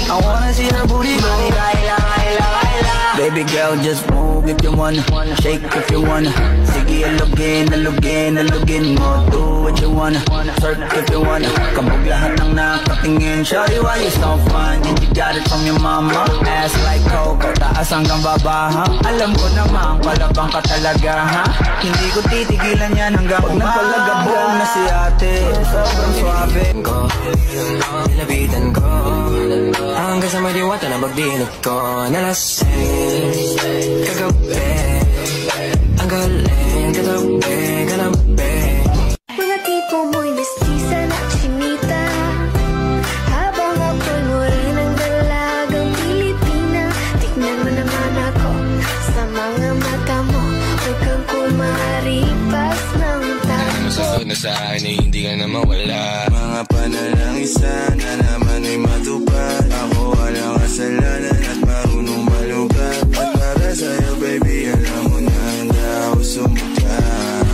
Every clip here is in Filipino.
I wanna see her booty go. Baila, baila, baila. Baby girl, just move if you wanna. Shake if you wanna. Sige, alugin, alugin, alugin mo. Do what you wanna. Surf if you wanna. Kabog lahat ng nakatingin. Shawty, why you so fun? And you got it from your mama. Ass like Coco, taas hanggang baba, ha? Alam ko naman, palabang ka talaga, ha? Hindi ko titigilan yan hanggang umaga. Na si ate, sobrang suabe ko. Nilapitan ko hanggang sa may diwata na magdinog ko. Nalasing kagabi, ang galing katabi, kanabi. Mga tipo mo'y mestiza na chinita, habang ako'y morenang dalagang Pilipina. Tignan mo naman ako sa mga mata mo, huwag kang kumaripas ng takbo. Masasod na sa akin ay hindi ka na mawala. Mga panalangisa na naman ay matupad. Ako walang kasalanan at marunong malugat. At para sa'yo baby, alam mo na handa ako sumukat.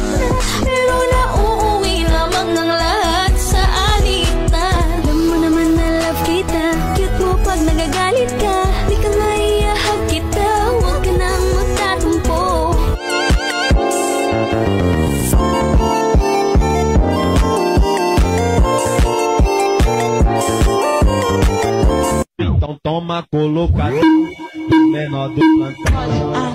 Pero nauuwi lamang ng lahat sa alitan. Alam mo naman na love kita, cute mo pag nagagalit ka. Di ka maiyahag kita, huwag ka nang magtatampo. Então toma colocado menor do plantão.